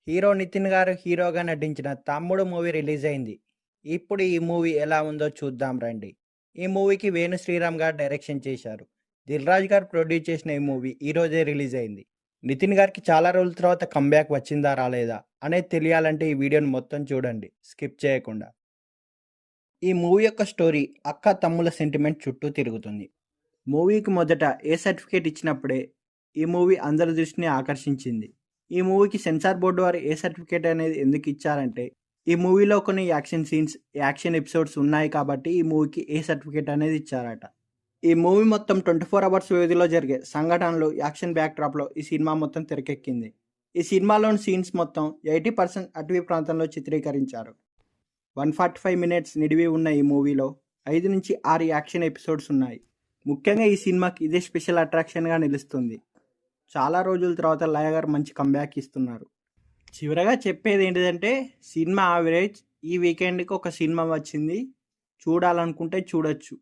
Hero Nitin గారు హీరోగా నటించిన 'తమ్ముడు' మూవీ రిలీజ్ అయింది. ఇప్పుడు ఈ మూవీ ఎలా ఉందో చూద్దాం రండి. ఈ మూవీకి వేణు శ్రీరామ్ గారు డైరెక్షన్ చేశారు. దిల్ రాజు గారు ప్రొడ్యూస్ చేసిన ఈ మూవీ ఈ రోజే రిలీజ్ అయింది. నితిన్ గారికి చాలా రోజుల తర్వాత కమ్‌బ్యాక్ వచ్చిందా రాలేదా అనేది తెలియాలంటే ఈ వీడియోని మొత్తం చూడండి స్కిప్ చేయకుండా. ఈ మూవీ యొక్క స్టోరీ అక్క తమ్ముల సెంటిమెంట్ చుట్టూ తిరుగుతుంది. మూవీకి మొదట ఏ సర్టిఫికేట్ ఇచ్చినప్పుడే ఈ మూవీ అందరి దృష్టిని ఆకర్షించింది. ఈ మూవీకి సెన్సార్ బోర్డు వారు ఏ సర్టిఫికేట్ అనేది ఎందుకు ఇచ్చారంటే, ఈ మూవీలో కొన్ని యాక్షన్ సీన్స్, యాక్షన్ ఎపిసోడ్స్ ఉన్నాయి కాబట్టి ఈ మూవీకి ఏ సర్టిఫికేట్ అనేది ఇచ్చారట. ఈ మూవీ మొత్తం 24 అవర్స్ వ్యవధిలో జరిగే సంఘటనలు, యాక్షన్ బ్యాక్‌డ్రాప్‌లో ఈ సినిమా మొత్తం తెరకెక్కింది. ఈ సినిమాలోని సీన్స్ మొత్తం 80% అటవీ ప్రాంతంలో చిత్రీకరించారు. 145 మినిట్స్ నిడివి ఉన్న ఈ మూవీలో 5-6 యాక్షన్ ఎపిసోడ్స్ ఉన్నాయి. ముఖ్యంగా ఈ సినిమాకి ఇదే స్పెషల్ అట్రాక్షన్‌గా నిలుస్తుంది. చాలా రోజుల తర్వాత లయ గారు మంచి కమ్‌బ్యాక్ ఇస్తున్నారు. చివరగా చెప్పేది ఏంటిదంటే, సినిమా యావరేజ్. ఈ వీకెండ్‌కి ఒక సినిమా వచ్చింది. చూడాలనుకుంటే చూడొచ్చు.